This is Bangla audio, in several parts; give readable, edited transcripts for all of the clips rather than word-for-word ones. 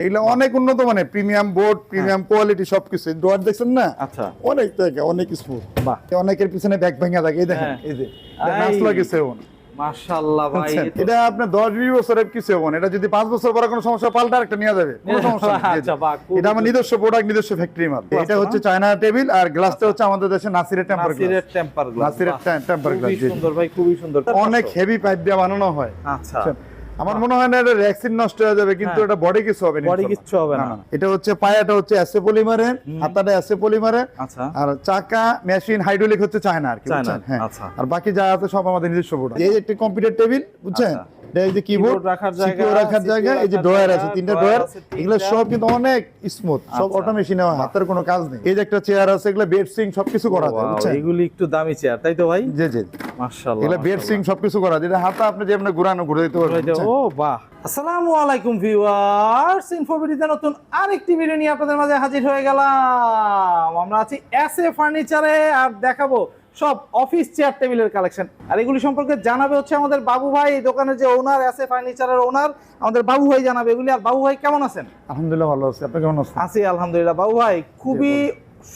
এগুলো অনেক উন্নত মানে প্রিমিয়াম বোর্ড, প্রিমিয়াম কোয়ালিটি সবকিছু। ডোর দেখছেন না? আচ্ছা, অনেক জায়গা, অনেক স্মুথ। বাহ, অনেকের পিছনে ব্যাগ ভাঙা থাকে, এই দেখেন, এই যে নাচ লাগেছে ওন। মাশাআল্লাহ ভাই, এটা আপনার 10-20 বছরের কিছু হবে না। এটা যদি 5 বছর পরে কোনো সমস্যা পাল্টা একটা নিয়ে যাবে, কোনো সমস্যা নেই। আচ্ছা, বাহ, এটা আমার নিজস্ব প্রোডাক্ট, নিজস্ব ফ্যাক্টরি মাল। এটা হচ্ছে চায়না টেবিল, আর গ্লাসটা হচ্ছে আমাদের দেশে নাসিরের টেম্পার গ্লাস। নাসিরের টেম্পার গ্লাস, নাসিরের টেম্পার গ্লাস, খুবই সুন্দর ভাই, খুবই সুন্দর। অনেক হেভি পাইপ দিয়ে বানানো হয়। আচ্ছা, আমার মনে হয় না এটা রেক্সিন নষ্ট হয়ে যাবে, কিন্তু এটা বডি কিছু হবে না। বডি কিছু হবে না। এটা হচ্ছে পায়াটা হচ্ছে এসএ পলিমারের, হাতাটা এসএ পলিমারের। আচ্ছা, আর চাকা মেশিন হাইড্রোলিক হচ্ছে চায়না আর কি, বুঝছেন? হ্যাঁ, আর বাকি যা আছে সব আমাদের নিজস্ব প্রোডাক্ট। এই যে একটা কম্পিউটার টেবিল, বুঝছেন? এই যে কিবোর্ড রাখার জায়গা, এই যে ড্রয়ার আছে, 3টা ড্রয়ার। এগুলো সব কিন্তু অনেক স্মুথ, সব অটোমেশনে হয়, হাতের কোনো কাজ নেই। এই যে একটা চেয়ার আছে, এগুলো বেড সিং সবকিছু করা যায়, বুঝছেন? এগুলি একটু দামি চেয়ার, তাই তো ভাই? জি জি, মাশাআল্লাহ, এগুলো বেড সিং সবকিছু করা যায়। এটা হাতে আপনি যেমন ঘুরানো ঘুরে দিতে পারবেন। ও বাহ। আসসালামু আলাইকুম ভিউয়ার্স, ইনফোভিডিতে নতুন আরেকটি ভিডিও নিয়ে আপনাদের মাঝে হাজির হয়ে গেলাম। আমরা আছি এসএ ফার্নিচারে, আর দেখাবো সব অফিস চেয়ার টেবিলের কালেকশন। আর এগুলি সম্পর্কে জানাবে হচ্ছে আমাদের বাবু ভাই, এই দোকানের যে ওনার, এসএ ফার্নিচারের ওনার, আমাদের বাবু ভাই জানাবে এগুলি। আর বাবু ভাই কেমন আছেন? আলহামদুলিল্লাহ ভালো আছি, আপনি কেমন আছেন? আছি আলহামদুলিল্লাহ। বাবু ভাই, খুবই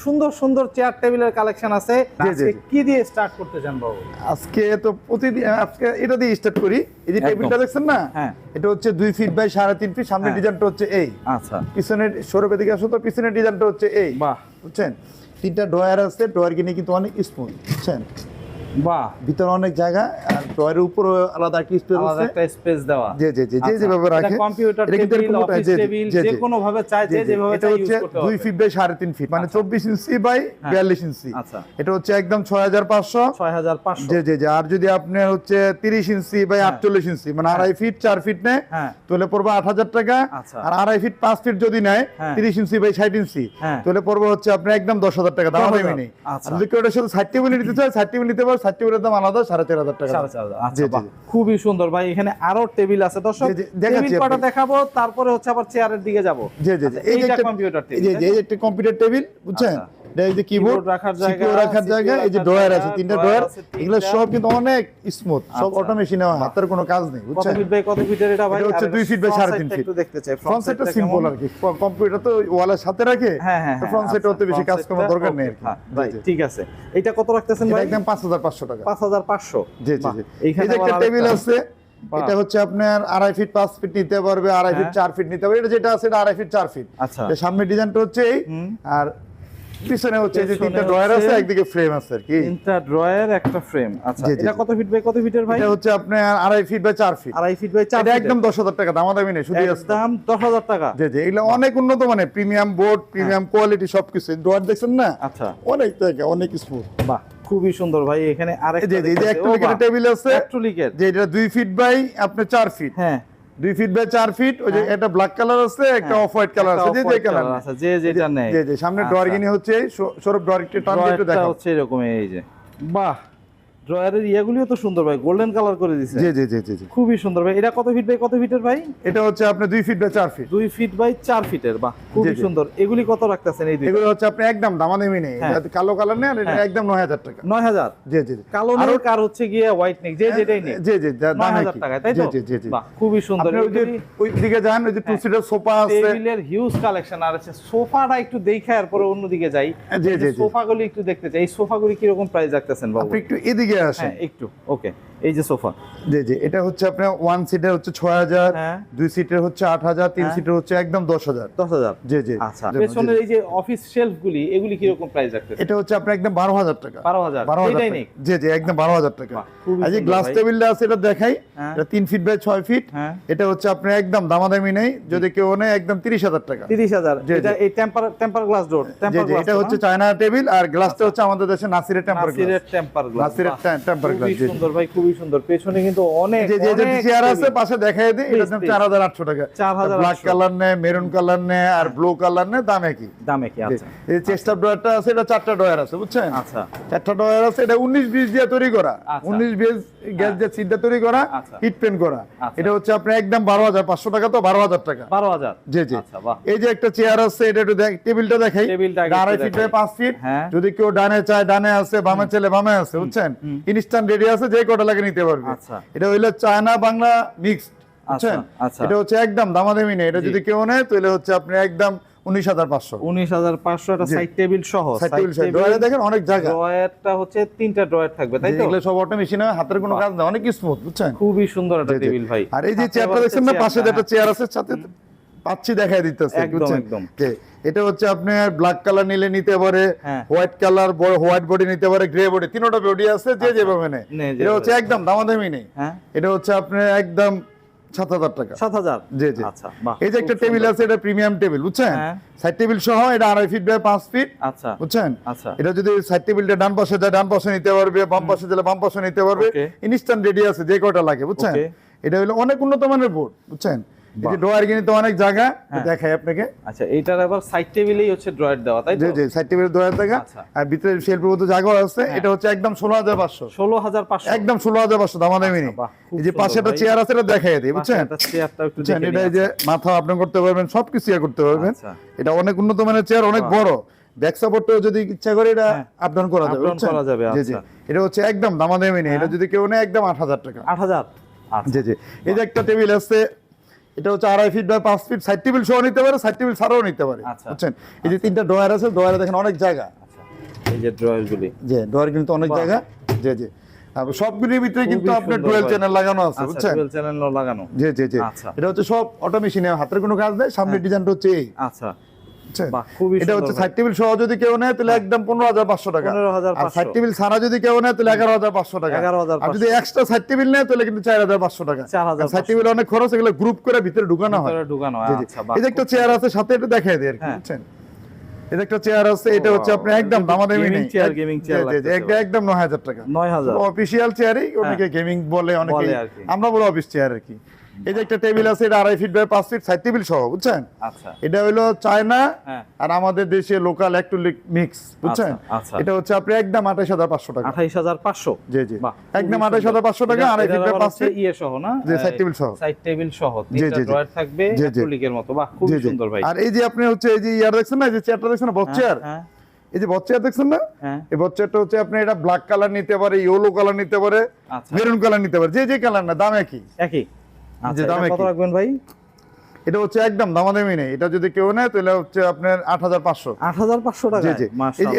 সুন্দর সুন্দর চেয়ার টেবিলের কালেকশন আছে। আজকে কি দিয়ে স্টার্ট করতে চান বাবু? আজকে তো প্রতিদিন, আজকে এটা দিয়ে স্টার্ট করি। এই যে টেবিলটা দেখছেন না? হ্যাঁ, এটা হচ্ছে 2 ফিট বাই 3.5 ফিট। সামনের ডিজাইনটা হচ্ছে এই। আচ্ছা, পিছনের সরবে দিকে আসো তো, পিছনের ডিজাইনটা হচ্ছে এই। বাহ, বুঝছেন? 3টা ড্রয়ার আছে, ড্রয়ার কিনে কিন্তু অনেক স্মুথ, বুঝছেন? বাহ, ভিতরে অনেক জায়গা, আর ড্রয়ারের উপরে আলাদা একটা স্পেস আলাদা আছে। একটা স্পেস দেওয়া। জি জি জি, যেভাবে রাখে কম্পিউটার টেবিল, অফিস টেবিল, যে কোনো ভাবে চাই, যেভাবে এটা চাই হচ্ছে ইউজ করতে 2 হবে। ফিট বাই 3.5 ফিট, মানে 24 ইঞ্চি বাই 42 ইঞ্চি। আচ্ছা, এটা হচ্ছে একদম 6500। 6500। জি জি জি। আর যদি আপনি হচ্ছে 30 ইঞ্চি বাই 48 ইঞ্চি, মানে 2.5 ফিট 4 ফিট নেয়, তাহলে পড়বে 8000 টাকা। আর 2.5 ফিট 5 ফিট যদি নেয়, 30 ইঞ্চি বাই 60 ইঞ্চি, তাহলে পড়বে হচ্ছে আপনি একদম 10000 টাকা। দাম দামি নেই। আর যদি কেউ এটার সাথে 60 টেবিল নিতে চায়, 60 টেবিল নিতে পারে। 60 টেবিলের দাম আলাদা, 4500 টাকা। আচ্ছা, বাহ, খুবই সুন্দর ভাই। এখানে আরো টেবিল আছে, দর্শক টেবিল কটা দেখাবো, তারপরে হচ্ছে আবার চেয়ারের দিকে যাব। জি জি জি, এই যে একটা কম্পিউটার টেবিল, এই যে একটা কম্পিউটার টেবিল, বুঝছেন? এই যে কিবোর্ড রাখার জায়গা, এই যে ড্রয়ার আছে, 3টা ড্রয়ার। এগুলো সব কিন্তু অনেক স্মুথ, সব অটোমেশনে হয়, হাতের কোনো কাজ নেই, বুঝছেন? কত ফিট বাই কত ফিটের এটা ভাই? এটা হচ্ছে 2 ফিট বাই 3.5 ফিট। একটু দেখতে চাই। ফ্রন্ট সাইডটা সিম্পল আর কি, কম্পিউটার তো ওয়ালের সাথে রাখে। তো ফ্রন্ট সাইডে অত বেশি কাজ করার দরকার নেই আর কি। ভাই ঠিক আছে। এটা কত রাখতেছেন ভাই? এটা একদম 5500 টাকা। 5500। জি জি জি। এই যে একটা টেবিল আছে, এটা হচ্ছে আপনার 2.5 ফিট 5 ফিট নিতে পারবে, 2.5 ফিট 4 ফিট নিতে পারবে। এটা যেটা আছে এটা 2.5 ফিট 4 ফিট। আচ্ছা, এর সামনে ডিজাইনটা হচ্ছে এই, আর পিছনে হচ্ছে যে 3টা ড্রয়ার আছে, একদিকে ফ্রেম আছে আর কি। 3টা ড্রয়ার, একটা ফ্রেম। আচ্ছা, এটা কত ফিট বাই কত ফিটের ভাই? এটা হচ্ছে আপনার 2.5 feet by 4 feet. 2.5 feet by 4 এটা ফিট। একদম 10000 টাকা, দামাদামি নেই, শুধু দাম 10000 টাকা। জি জি, এগুলো অনেক উন্নত মানে প্রিমিয়াম বোর্ড, প্রিমিয়াম কোয়ালিটি সবকিছু। ড্রয়ার দেখছেন না? আচ্ছা, অনেক জায়গা, অনেক স্মুথ। বাহ, খুবই সুন্দর ভাই। এখানে আরেকটা জি জি, এই যে একটা টেবিল আছে, যে এটা 2 ফিট বাই আপনার 4 ফিট। হ্যাঁ, 2 ফিট বাই 4 ফিট। ওই যে এটা ব্ল্যাক কালার আছে, একটা অফ হোয়াইট কালার আছে, যে কালার আছে, যে যেটা নেয়। জি জি, সামনে ড্রয়ার গিনি হচ্ছে এই সরব ড্রয়ারটা টান দিয়ে একটু দেখাও। হচ্ছে এরকম, এই যে বাহ, ড্রয়ারের ইয়াগুলিও তো সুন্দর ভাই, গোল্ডেন কালার করে দিয়েছে। জি জি জি জি জি, খুবই সুন্দর ভাই। এটা কত ফিট বাই কত ফিটের ভাই? এটা হচ্ছে আপনার 2 feet by 4 feet. 2 feet by 4 ফিটের। বাহ, খুবই সুন্দর। এগুলি কত রাখতেছেন এই দুটো? এগুলো হচ্ছে আপনি একদম দামাদামি নেই, কালো কালার নেন, এটা একদম 9000 টাকা। 9000? জি জি, কালো নেই, আর হচ্ছে গিয়ে হোয়াইট নেই, যে যেটাই নেই। জি জি, 9000 টাকা, তাই তো? জি জি জি, বাহ, খুবই সুন্দর। আপনি ওই দিকে যান, ওই যে 2 সিটার সোফা আছে, টেবিলের হিউজ কালেকশন। আর আছে সোফাটা একটু দেখে আর পরে অন্যদিকে যাই। জি জি, সোফাগুলি একটু দেখতে চাই। এই সোফাগুলি কি রকম প্রাইস রাখতেছেন বাবু? আপনি একটু এদিকে আসেন। হ্যাঁ, একটু। ওকে, এই যে সোফা। জি জি, এটা হচ্ছে আপনার 1 সিটার হচ্ছে 6000, 2 সিটার হচ্ছে 8000, 3 সিটার হচ্ছে একদম 10000। 10000? জি জি। আচ্ছা, পেছনের এই যে অফিস শেলফগুলি, এগুলি কি রকম প্রাইস রাখতেছেন? এটা হচ্ছে আপনার একদম 12000 টাকা। 12000? এটাই নেই? জি জি, একদম 12000 টাকা। এই যে গ্লাস টেবিলটা আছে, এটা দেখাই, এটা 3 ফিট বাই 6 ফিট। এটা হচ্ছে আপনার একদম দামাদামি নেই, যদি কেউ নেয় একদম 30000 টাকা। 30000? এটা এই temper glass door, temper glass. এটা হচ্ছে চায়না টেবিল, আর গ্লাসটা হচ্ছে আমাদের দেশে নাসিরের টেম্পার গ্লাস। নাসিরের টেম্পার গ্লাস। নাসিরের টেম্পার গ্লাস। খুবই সুন্দর ভাই, খুবই সুন্দর। পেছনে কিন্তু অনেক যে চেয়ার আছে পাশে দেখাই দিই, এটা দাম 4800 টাকা। 4800। ব্ল্যাক কালার নেয়, মেরুন কালার নেয়, আর ব্লু কালার নেয়, দাম একই। দামে কি? আচ্ছা, এই চেস্ট আপ ড্রয়ারটা আছে, এটা 4টা ড্রয়ার আছে, বুঝছেন? আচ্ছা, 4টা ড্রয়ার আছে। এটা 19-20 দিয়ে তৈরি করা, 19-20 গ্যাস দিয়ে সিটটা তৈরি করা, হিট পেন করা। এটা হচ্ছে আপনার একদম 12500 টাকা, তো 12000 টাকা। 12000? জি জি। আচ্ছা, বাহ। এই যে একটা চেয়ার আছে, এটা একটু টেবিলটা দেখাই। 2.5 ফিট বাই 5 ফিট। যদি কেউ ডানে চায় ডানে আছে, বামে চাইলে বামে আছে, বুঝছেন? ইনস্ট্যান্ট রেডি আছে, যে কটা লাগে নিতে পারবে। আচ্ছা, এটা হইলো চায়না বাংলা মিক্সড, বুঝছেন? আচ্ছা। এটা হচ্ছে একদম দামাদামি নেই, এটা যদি কেউ নেয় তাহলে হচ্ছে আপনি একদম 19,500। 19,500 এটা সাইড টেবিল সহ। সাইড টেবিল সহ ড্রয়ারে দেখেন অনেক জায়গা, ড্রয়ারটা হচ্ছে 3টা ড্রয়ার থাকবে, তাই তো? এগুলো সব অটোমেশনে, হাতের কোনো কাজ না, অনেক স্মুথ, বুঝছেন? খুবই সুন্দর একটা টেবিল ভাই। আর এই যে চেয়ারটা দেখছেন না, পাশে একটা চেয়ার আছে, সাথে পাচ্ছি দেখাই দিতেছে, বুঝছেন? যে এটা হচ্ছে আপনার ব্ল্যাক কালার নিলে নিতে পারে, হোয়াইট কালার হোয়াইট বডি নিতে পারে, গ্রে বডি, তিনটা বডি আছে, যে যেভাবে নেয়। এটা হচ্ছে একদম দামাদামি নেই, এটা হচ্ছে আপনার একদম 7,000 টাকা। 7,000? জি জি। আচ্ছা, বাহ। এই যে একটা টেবিল আছে, এটা প্রিমিয়াম টেবিল, বুঝছেন? সাইড টেবিল সহ, এটা 2.5 ফিট বাই 5 ফিট। আচ্ছা, বুঝছেন? আচ্ছা। এটা যদি সাইড টেবিলটা ডান পাশে যায় ডান পাশে নিতে পারবে, বাম পাশে দিলে বাম পাশে নিতে পারবে, ইনস্ট্যান্ট রেডি আছে যে কয়টা লাগে, বুঝছেন? এটা হলো অনেক উন্নত মানের বোর্ড, বুঝছেন? এই যে ড্রয়ার কিনতে অনেক জায়গা, দেখাই আপনাকে। আচ্ছা, এইটার আবার সাইড টেবিলেই হচ্ছে ড্রয়ার দেওয়া, তাই তো? জি জি, সাইড টেবিলের ড্রয়ার জায়গা, আর ভিতরে শেলফের মতো জায়গা আছে। এটা হচ্ছে একদম 16,500। 16,500 একদম 16,500 দামাদামি নেই। এই যে পাশে একটা চেয়ার আছে, এটা দেখাই দিই, বুঝছেন? এটা চেয়ারটা একটু বুঝছেন? দেখে এটা এই যে মাথা আপনি করতে পারবেন, সবকিছু করতে পারবেন। এটা অনেক উন্নত মানের চেয়ার, অনেক বড়, ব্যাক সাপোর্টও যদি ইচ্ছা করে এটা আপ ডাউন করা যাবে, বুঝছেন? জি জি, এটা হচ্ছে একদম দামাদামি নেই, এটা যদি কেউ নেয় একদম 8,000 টাকা। 8,000? জি জি। এই যে একটা টেবিল আছে, এটা হচ্ছে 2.5 feet by 5 feet, side table সহ নিতে পারে, সাইড টেবিল ছাড়াও নিতে পারে, বুঝছেন? এই যে 3টা ড্রয়ার আছে, ড্রয়ারে দেখেন অনেক জায়গা। এই যে ড্রয়ারগুলি, জি, ড্রয়ার কিন্তু অনেক জায়গা। জি জি। আর সবগুলোর ভিতরে কিন্তু আপনার ডুয়াল চ্যানেল লাগানো আছে, বুঝছেন? ডুয়াল চ্যানেল লাগানো। জি জি জি। এটা হচ্ছে সব অটোমেশনে, হাতের কোনো কাজ নেই, সামনের ডিজাইনটা হচ্ছে এই। আচ্ছা, বুঝছেন? বাহ, খুবই এটা হচ্ছে সাইড টেবিল সহ যদি কেউ নেয় তাহলে একদম 15,500 টাকা। 15,500। আর সাইড টেবিল ছাড়া যদি কেউ নেয় তাহলে 11,500 টাকা। 11,500। আর যদি এক্সট্রা সাইড টেবিল নেয় তাহলে কিন্তু 4,500 টাকা। 4,500। সাইড টেবিল অনেক খরচ, এগুলো গ্রুপ করে ভিতরে ঢুকানো হয়। আচ্ছা, বাহ। এই যে একটা চেয়ার আছে সাথে, এটা দেখাই দেই আর কি, বুঝছেন? এই যে একটা চেয়ার আছে, এটা হচ্ছে আপনি একদম দামাদামি নেই, গেমিং চেয়ার একদম 9,000 টাকা। 9,000 অফিশিয়াল চেয়ারই, অনেকে গেমিং বলে, অনেকে আমরা বলি অফিস চেয়ার আর কি। এই যে একটা টেবিল আছে, এটা 2.5 feet by 5 feet, side table সহ, বুঝছেন? আচ্ছা, এটা হলো চায়না আর আমাদের দেশে লোকাল অ্যাক্রিলিক মিক্স, বুঝছেন? এটা হচ্ছে আপনি একদম 28,500 টাকা। 28,500? জি জি, একদম 28,500 টাকা, 2.5 ফিট বাই 5 ফিট ইয়ে সহ না? যে সাইড টেবিল সহ, সাইড টেবিল সহ 3টা ড্রয়ার থাকবে অ্যাক্রিলিকের মতো। বাহ, খুব সুন্দর ভাই। আর এই যে আপনি হচ্ছে এই যে ইয়ার দেখছেন না, এই যে চেয়ারটা দেখছেন না, বক্স চেয়ার, এই যে বক্স চেয়ার দেখছেন না, এই বক্স চেয়ারটা হচ্ছে আপনি এটা ব্ল্যাক কালার নিতে পারে, ইয়েলো কালার নিতে পারে, মেরুন কালার নিতে পারে, যে যে কালার না, দাম একই। আচ্ছা, দাম কত রাখবেন ভাই? এটা হচ্ছে একদম দামাদামি নেই, এটা যদি কেউ নেয় তাহলে হচ্ছে আপনার 8,500। 8,500 টাকা? জি জি।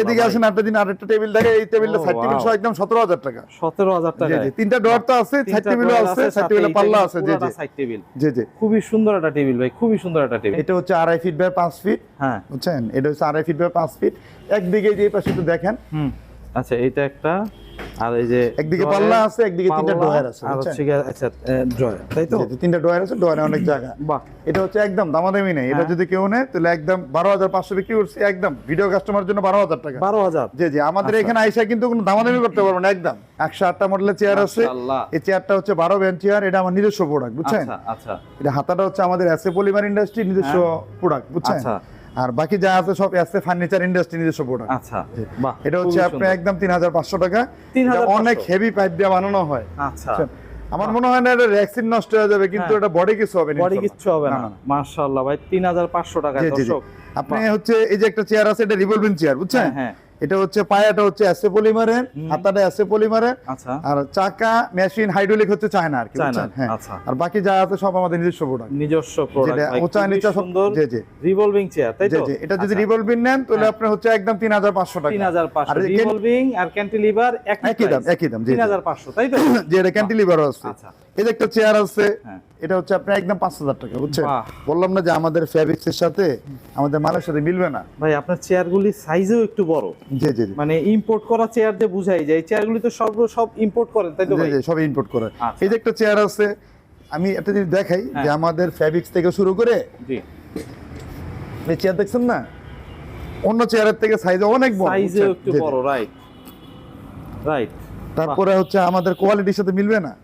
এদিকে আসেন, আরেকটা টেবিল দেখে, এই টেবিলটা সাইড টেবিল সহ একদম 17,000 টাকা। 17,000 টাকা? জি জি, 3টা ড্রয়ার তো আছে, সাইড টেবিলও আছে, সাইড টেবিলে পাল্লা আছে। জি জি, সাইড টেবিল। জি জি, খুবই সুন্দর একটা টেবিল ভাই, খুবই সুন্দর একটা টেবিল। এটা হচ্ছে 2.5 ফিট বাই 5 ফিট, বুঝছেন? এটা হচ্ছে 2.5 ফিট বাই 5 ফিট। একদিকে যে পাশে একটু দেখেন। আচ্ছা, এটা একটা, আর এই যে একদিকে পাল্লা আছে, একদিকে 3টা ড্রয়ার আছে, আর হচ্ছে আচ্ছা ড্রয়ার, তাই তো? 3টা ড্রয়ার আছে, ড্রয়ারে অনেক জায়গা। বাহ, এটা হচ্ছে একদম দামাদামি নেই, এটা যদি কেউ নেয় তাহলে একদম 12,500 বিক্রি করছি, একদম ভিডিও কাস্টমার জন্য 12,000 টাকা। 12,000? জি জি, আমাদের এখানে আইসা কিন্তু কোনো দামাদামি করতে পারবেন না, একদম 108টা মডেলের চেয়ার আছে। এই চেয়ারটা হচ্ছে 12 বেঞ্চ চেয়ার, এটা আমার নিজস্ব প্রোডাক্ট, বুঝছেন? আচ্ছা, এটা হাতাটা হচ্ছে আমাদের এসএ পলিমার ইন্ডাস্ট্রি নিজস্ব প্রোডাক্ট, বুঝছেন? আর বাকি যা আছে সব এসএ ফার্নিচার ইন্ডাস্ট্রি নিজস্ব প্রোডাক্ট। আচ্ছা, বাহ, এটা হচ্ছে আপনি একদম 3,500 টাকা। এটা অনেক হেভি পাইপ দিয়ে বানানো হয়। আচ্ছা, আমার মনে হয় না এটা রেক্সিন নষ্ট হয়ে যাবে, কিন্তু এটা বডি কিছু হবে না, বডি কিছু হবে না। মাশাআল্লাহ ভাই, 3,500 টাকা। দর্শক, আপনি হচ্ছে এই যে একটা চেয়ার আছে, এটা রিভলভিং চেয়ার, বুঝছেন? এটা হচ্ছে পায়াটা হচ্ছে এসএ পলিমারের, হাতাটা এসএ পলিমারের, আর চাকা মেশিন হাইড্রোলিক হচ্ছে চায়না আর কি, বুঝছেন? হ্যাঁ, আর বাকি যা আছে সব আমাদের নিজস্ব প্রোডাক্ট। নিজস্ব প্রোডাক্ট ভাই, উঁচা নিচা সুন্দর। জি জি, রিভলভিং চেয়ার, তাই তো? জি জি, এটা যদি রিভলভিং নেন তাহলে আপনি হচ্ছে একদম 3,500 টাকা। 3,500 রিভলভিং আর ক্যান্টিলিভার একই দাম। জি, 3,500, তাই তো? যে এটা ক্যান্টিলিভারও আছে। আচ্ছা, এই যে একটা চেয়ার আছে, এটা হচ্ছে আপনার একদম 5,000 টাকা, বুঝছেন? বললাম না যে আমাদের ফেব্রিক্স এর সাথে আমাদের মালের সাথে মিলবে না ভাই। আপনার চেয়ারগুলি সাইজেও একটু বড়। জি জি, মানে ইম্পোর্ট করা চেয়ার দিয়ে বুঝাই যায়, চেয়ারগুলি তো সব ইম্পোর্ট করেন, তাই তো ভাই? জি, সব ইম্পোর্ট করে। এই যে একটা চেয়ার আছে, আমি একটা জিনিস দেখাই যে আমাদের ফেব্রিক্স থেকে শুরু করে, জি, এই চেয়ার দেখছেন না, অন্য চেয়ারের থেকে সাইজ অনেক বড়, সাইজেও একটু বড়। রাইট। তারপরে হচ্ছে আমাদের কোয়ালিটির সাথে মিলবে না,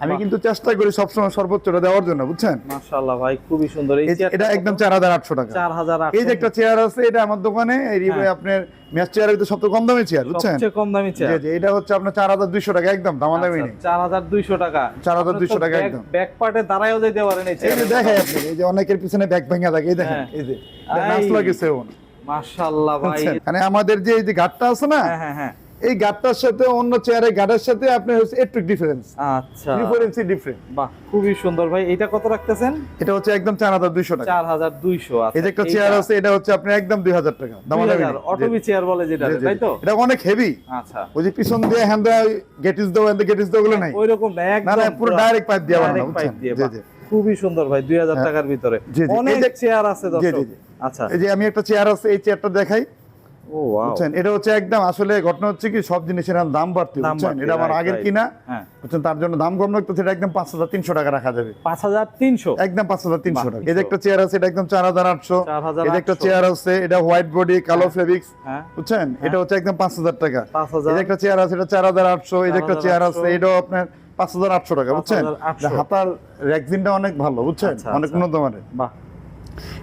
আমি কিন্তু চেষ্টা করি সবসময় সর্বোচ্চটা দেওয়ার জন্য, বুঝছেন? মাশাআল্লাহ ভাই, খুবই সুন্দর। এই এটা একদম 4,800 টাকা। 4,800। এই যে একটা চেয়ার আছে, এটা আমার দোকানে আপনার ম্যাচ চেয়ারের ভিতরে সবচেয়ে কম দামি চেয়ার, বুঝছেন? সবচেয়ে কম দামি চেয়ার। জি জি, এটা হচ্ছে আপনার 4,200 টাকা, একদম দামাদামি নেই। 4,200 টাকা? 4,200 টাকা একদম। ব্যাক পার্টে দাঁড়ায়ও যেতে পারেন এই চেয়ার। এই যে দেখেন আপনি, এই যে অনেকের পিছনে ব্যাক ভাঙা থাকে, এই দেখেন, এই যে নাচ লাগেছে ওন। মাশাআল্লাহ ভাই, মানে আমাদের যে এই যে ঘাটটা আছে না, হ্যাঁ, এই গাটটার সাথে অন্য চেয়ারের গাটের সাথে আপনার হচ্ছে একটু ডিফারেন্স, আচ্ছা 3-4 ইঞ্চি ডিফারেন্ট। বাহ খুবই সুন্দর ভাই। এটা কত রাখতেছেন? এটা হচ্ছে একদম 4200 টাকা। 4200। এই যে একটা চেয়ার আছে, এটা হচ্ছে আপনি একদম 2000 টাকা। অটোবি চেয়ার বলে যেটা, তাই তো? এটা অনেক হেভি। আচ্ছা, ওই যে পিছন দিয়ে হ্যান্ডা গেটিস দাও এন্ড গেটিস দাও গুলো নাই, ওইরকম না, না না, পুরো ডাইরেক্ট পাইপ দিয়ে বানানো, বুঝছেন? জি জি, খুবই সুন্দর ভাই। 2000 টাকার ভিতরে জি, জি। অনেক এই যে- চেয়ার আছে জি দর্শক। জি জি। আচ্ছা, এই যে আমি একটা চেয়ার আছে, এই চেয়ারটা দেখাই, ও ওয়াও, বুঝছেন? এটা হচ্ছে একদম, আসলে ঘটনা হচ্ছে কি সব জিনিসের দাম বাড়তি, দাম বুঝছেন? বাড়তি, এটা আমার right, আগের right। কিনা, হ্যাঁ, বুঝছেন? তার জন্য দাম কম রাখতে এটা একদম 5300 টাকা রাখা যাবে। 5300, একদম 5300 বাহ, টাকা। এই যে একটা চেয়ার আছে, এটা একদম 4800। 4800 এই যে একটা চেয়ার আছে, এটা হোয়াইট বডি কালো ফেব্রিক্স, হ্যাঁ, বুঝছেন? এটা হচ্ছে একদম 5000 টাকা। 5000। এই যে একটা চেয়ার আছে, এটা 4800। এই যে একটা চেয়ার আছে, 4800, এটাও আপনার 5800 টাকা, বুঝছেন? 5800 হাতার রেক্সিনটা অনেক ভালো, বুঝছেন? আচ্ছা, অনেক আচ্ছা। উন্নত মানের। বাহ,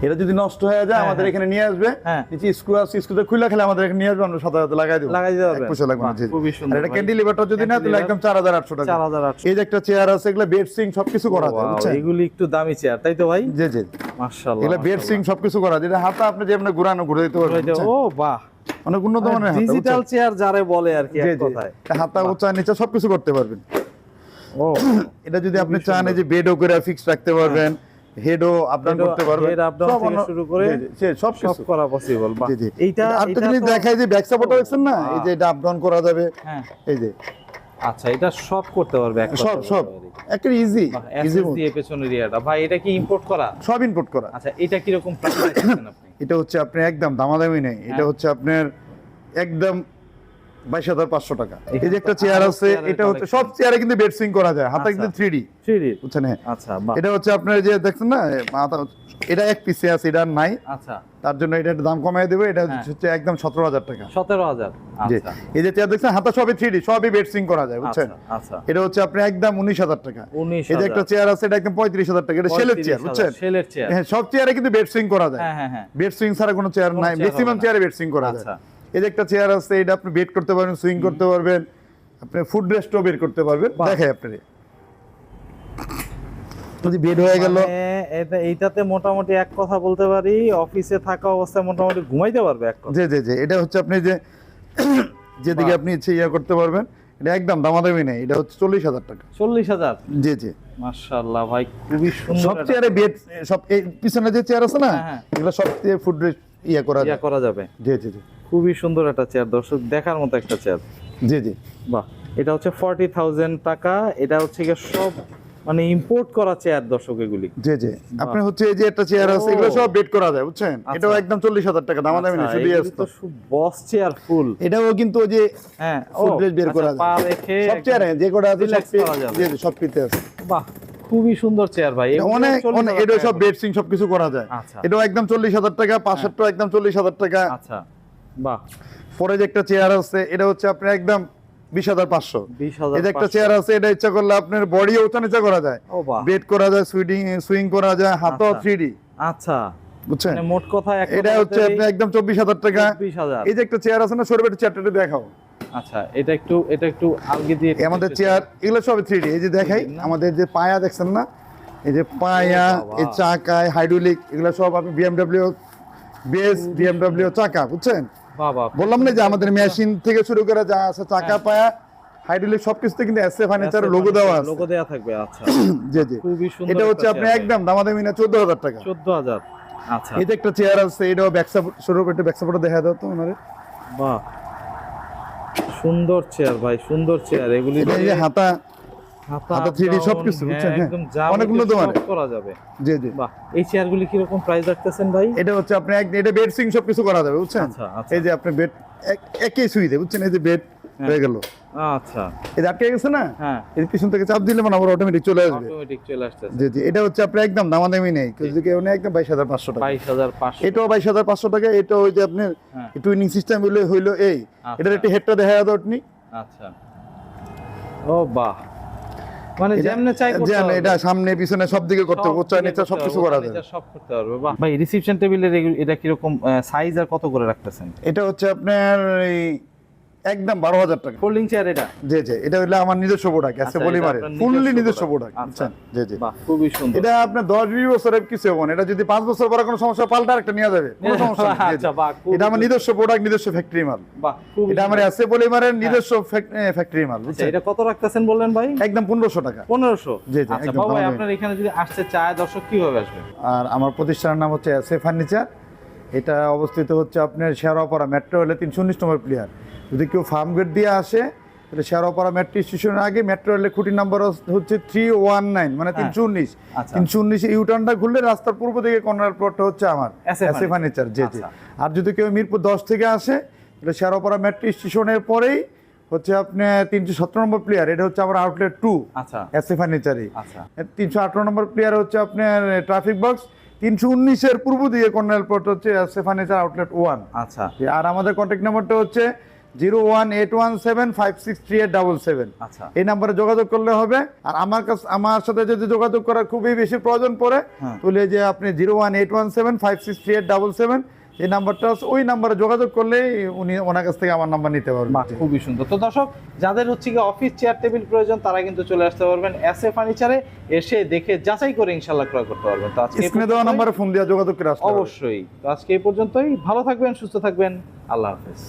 এটা যদি নষ্ট হয়ে যায় হ্যাঁ, আমাদের হ্যাঁ। এখানে নিয়ে আসবে, হ্যাঁ। নিচে স্ক্রু আছে, স্ক্রুতে খুলে খেলে আমাদের এখানে নিয়ে আসবে, আমরা সাথে সাথে লাগাই দেবো, লাগাই দিতে পারবেন। এক পয়সা লাগবে না। বাহ, জি, জি। খুবই সুন্দর আর এটা ভাই। ক্যান্টিলিভারটা যদি না, তাহলে একদম 4800 টাকা। 4800। এই যে একটা চেয়ার আছে, এগুলো বেড সিং সবকিছু করা যায়, Wow, বুঝছেন? এগুলি একটু দামি চেয়ার, তাই তো ভাই? জি জি, মাশাআল্লাহ, এগুলো বেড সিং সবকিছু করা যায়। এটা হাতা আপনি যেমন ঘুরানো ঘুরে দিতে পারবেন, বুঝছেন? ও বাহ, অনেক উন্নত মানের হাতা, ডিজিটাল বুঝছেন? চেয়ার যারে বলে আর কি জি, এক জি। কথায়। এটা হাতা উঁচা নিচে সবকিছু করতে পারবেন। ও এটা যদি আপনি চান, এই যে বেডও করে ফিক্স রাখতে পারবেন, হেডও আপ ডাউন করতে পারবেন, হেড আপ ডাউন সব থেকে শুরু করে জি, জি, সব সব কিছু। করা পসিবল। বাহ, জি, জি। এইটা আরেকটা এটা জিনিস তো- দেখাই, যে ব্যাক সাপোর্টটা দেখছেন না, এই যে এটা আপ ডাউন করা যাবে, হ্যাঁ, এই যে আচ্ছা, এটা সব করতে পারবে এক সব কথায় সব বলতে পারি। একটা ইজি বাহ, ইজি SS দিয়ে পেছনের এরিয়াটা। ভাই এটা কি ইম্পোর্ট করা? সব ইনপুট করা। আচ্ছা, এটা কি রকম প্রাইস রাখছেন আপনি? এটা হচ্ছে আপনি একদম দামাদামি নেই, এটা হ্যাঁ। হচ্ছে আপনার একদম 22500 টাকা। এই যে এখানে একটা তো চেয়ার আরো আছে, চেয়ারের এটা হচ্ছে collection। সব চেয়ারে কিন্তু বেড সুইং করা যায়, হাতা আচ্ছা। কিন্তু 3D, 3D, বুঝছেন? হ্যাঁ, আচ্ছা, বাহ, এটা হচ্ছে আপনার যে দেখছেন না মাথা, এটা এক পিসে আছে, এটা আর নাই, আচ্ছা, তার জন্য এটা দাম কমায় দেবে। এটা হ্যাঁ। হচ্ছে একদম 17000 টাকা। 17000। জি, আচ্ছা, এই যে চেয়ার দেখছেন, হাতা সবই 3D, সবই বেড সুইং করা যায়, বুঝছেন? আচ্ছা, আচ্ছা, এটা হচ্ছে আপনি একদম 19000 টাকা। 19000। এই যে একটা চেয়ার আছে, এটা একদম 35000 টাকা। এটা সেলের চেয়ার, বুঝছেন? সেলের চেয়ার। হ্যাঁ, সব চেয়ারে কিন্তু বেড সুইং করা যায়। হ্যাঁ, হ্যাঁ, হ্যাঁ। বেড সুইং ছাড়া কোনো চেয়ার কোনো নাই, চেয়ার ম্যাক্সিমাম হবে না। চেয়ারে বেড সুইং করা যায়। আচ্ছা। এই যে একটা চেয়ার আছে, এটা আপনি বেড করতে পারবেন, সুইং করতে পারবেন, আপনি ফুড রেস্টও বের করতে পারবেন। বাহ। দেখাই আপনারে, যদি বেড হয়ে গেল, মানে এইটাতে মোটামুটি এক কথা বলতে পারি, অফিসে থাকা অবস্থায় মোটামুটি ঘুমাইতে পারবে এক কথা। জি জি জি, এটা হচ্ছে আপনি যে যেদিকে বাহ। আপনি ইচ্ছে ইয়া করতে পারবেন। এটা একদম দামাদামি নেই, এটা হচ্ছে 40000 টাকা। 40000। জি জি, মাশাআল্লাহ ভাই, খুবই সুন্দর। সব চেয়ারে বেড, সব এই পিছনে যে চেয়ার আছে না, হ্যাঁ, হ্যাঁ। এগুলো সব চেয়ার ফুড রেস্ট ইয়া করা ইয়া যায়। করা যাবে। জি জি জি খুবই সুন্দর একটা চেয়ার দর্শক, দেখার মতো একটা চেয়ার। জি জি, বাহ, এটা হচ্ছে 40000 টাকা। এটা হচ্ছে গিয়ে সব মানে ইম্পোর্ট করা চেয়ার দর্শক এগুলি। জি জি। আপনি হচ্ছে এই যে একটা চেয়ার আছে, ও। এগুলো সব বেড করা যায়, বুঝছেন? আচ্ছা। এটাও একদম 40000 টাকা, দামাদামি নেই, আচ্ছা, শুধু এগুলি তো বস চেয়ার ফুল। এটাও কিন্তু ওই যে হ্যাঁ, ফুড রেস্ট বের করা পা যায়। রেখে সব চেয়ারে যে কটা আছে সব relax করা যাবে। জি জি, সব পিতে আছে। বাহ, খুবই সুন্দর চেয়ার ভাই। এটা এগুলো অনেক 40,000 অনেক, এটা টাকা সব করে। বেড সিং সবকিছু করা যায়। আচ্ছা। এটাও একদম 40000 টাকা, পাশেরটাও একদম 40000 টাকা। আচ্ছা, বাহ, পরে যে একটা চেয়ার আছে, এটা হচ্ছে আপনার একদম 20500। 20500। এই যে একটা চেয়ার আছে, এটা ইচ্ছা করলে আপনার বডি ওটা নিচে করা যায়, ও বাহ, বেড করা যায়, সুইং করা যায়, হাতও আচ্ছা। 3D, আচ্ছা, বুঝছেন? মানে মোট কথা এক এটা কথা হচ্ছে বলতে আপনি একদম 24000 টাকা। 24000। এই যে একটা চেয়ার আছে না, সরবে একটা চেয়ারটা দেখাও। আচ্ছা, এটা একটু আলগে দিয়ে এই আমাদের চেয়ার এগুলো সব 3D। এই যে দেখাই, 3D না? আমাদের যে পায়া দেখছেন না, এই যে পায়া, ও বাবা। এই চাকায় হাইড্রোলিক, এগুলো সব আপনি BMW বেস, BMW চাকা, বুঝছেন? বাবা, বললাম না যে আমাদের মেশিন থেকে শুরু করে যা আছে, চাকা পায়া হাইড্রোলিক সবকিছুতে কিন্তু এসএ ফার্নিচারের লোগো দেওয়া আছে। লোগো দেওয়া থাকবে। আচ্ছা, জি জি, খুবই সুন্দর। এটা হচ্ছে আপনি একদম দামাদামি না, 14000 টাকা। 14000। আচ্ছা, এই যে একটা চেয়ার আছে, এটাও ব্যাক সাপোর্ট, শুরু করে ব্যাক সাপোর্ট দেখা দাও তো ওনারে। বাহ, সুন্দর চেয়ার ভাই, সুন্দর চেয়ার। এগুলি এটা এই যে হাতা হাতা হাতা 3D down, সবকিছু, বুঝছেন? হ্যাঁ, একদম অনেক উন্নত সব মানের। করা যাবে। জি জি, বাহ, এই চেয়ারগুলি কি রকম প্রাইস রাখতেছেন ভাই? এটা হচ্ছে আপনি এটা বেড সিং সবকিছু করা যাবে, বুঝছেন? আচ্ছা, আচ্ছা। এই যে আপনি বেড একই সুইতে, বুঝছেন? এই যে বেড হয়ে গেল, আচ্ছা, এই যে আটকে গেছে না, হ্যাঁ, এই যে পিছন থেকে চাপ দিলে মানে আবার অটোমেটিক চলে আসবে। অটোমেটিক চলে আসতেছে। জি জি, এটা হচ্ছে আপনি একদম দামাদামি নেই, কেউ নেই, একদম 22500 টাকা। 22500। এটাও 22500 টাকা। এটা ওই যে আপনার হ্যাঁ। টুইনিং সিস্টেম হইলো এই, আচ্ছা। এটার একটু হেডটা দেখা দাও আপনি। আচ্ছা, ও বাহ, মানে যেমনে চাই করতে জানেন, পারবে। এটা সামনে পিছনে সব দিকে করতে হবে, সব উচ্চা দিকে নিচা করতে সবকিছু পারবে, করা নিচে যাবে। সব করতে পারবে। বাহ ভাই, রিসেপশন টেবিলের এটা কি রকম সাইজ আর কত করে রাখতেছেন? এটা হচ্ছে আপনার এই একদম 12,000 টাকা। ফোল্ডিং চেয়ার এটা? জি জি, এটা হলো আমার নিজস্ব প্রোডাক্ট, এসএ পলিমারের ফুললি নিজস্ব প্রোডাক্ট। আচ্ছা জি জি, বাহ খুবই সুন্দর। এটা আপনার 10-20 বছরের কিছু হবে না, এটা যদি 5 বছর পরে কোনো সমস্যা পাল্টা একটা নিয়ে যাবে, কোনো সমস্যা নেই। আচ্ছা বাহ, এটা আমার নিজস্ব প্রোডাক্ট, নিজস্ব ফ্যাক্টরি মাল। বাহ খুবই এটা আমার এসএ পলিমারের নিজস্ব ফ্যাক্টরি মাল, আচ্ছা, বুঝছেন? এটা কত রাখতেছেন বললেন ভাই? একদম 1500 টাকা। 1500? জি জি, আচ্ছা একদম বাবা, দাম আপনার এখানে যদি আসতে চায় দর্শক কিভাবে আসবে? আর আমার প্রতিষ্ঠানের নাম হচ্ছে এসএ ফার্নিচার। এটা অবস্থিত হচ্ছে আপনার শেয়ারপাড়া মেট্রো রেলে 319 নম্বর প্লেয়ার। যদি কেউ ফার্ম গেট দিয়ে আসে তাহলে শেয়ারপাড়া মেট্রো স্টেশনের আগে মেট্রো রেলের খুঁটি নাম্বার হচ্ছে 319, মানে 319। আচ্ছা। 319 ইউটার্নটা ঘুরলে রাস্তার পূর্ব দিকে কর্নার প্লটটা হচ্ছে আমার এসএ ফার্নিচার। জি জি। আচ্ছা। আর যদি কেউ মিরপুর 10 থেকে আসে তাহলে শেয়ারপাড়া মেট্রো স্টেশনের পরেই হচ্ছে আপনার 317 নম্বর প্লেয়ার, এটা হচ্ছে আমার আউটলেট 2 আচ্ছা এসএ ফার্নিচারই। আচ্ছা 318 নম্বর প্লেয়ার হচ্ছে আপনার ট্রাফিক বক্স, 319 এর পূর্ব দিকে কর্নার প্লট হচ্ছে এসএ ফার্নিচার আউটলেট 1। আচ্ছা আর আমাদের কন্ট্যাক্ট নাম্বারটা হচ্ছে 01817563877। আচ্ছা এই নাম্বারে যোগাযোগ করলে হবে। আর আমার সাথে যদি যোগাযোগ করার খুবই বেশি প্রয়োজন পড়ে তাহলে যে আপনি 01817563877 এই নাম্বারটা আছে, ওই নাম্বারে যোগাযোগ করলে উনি ওনার কাছ থেকে আমার নাম্বার নিতে পারবেন। বাহ খুবই সুন্দর। তো দর্শক, যাদের হচ্ছে কি অফিস চেয়ার টেবিল প্রয়োজন তারা কিন্তু চলে আসতে পারবেন এসএ ফার্নিচারে, এসে দেখে যাচাই করে ইনশাআল্লাহ ক্রয় করতে পারবেন। তো আজকে স্ক্রিনে দেওয়া নাম্বারে ফোন দিয়ে যোগাযোগ করে আসতে হবে। অবশ্যই। তো আজকে এই পর্যন্তই, ভালো থাকবেন, সুস্থ থাকবেন, আল্লাহ হাফেজ।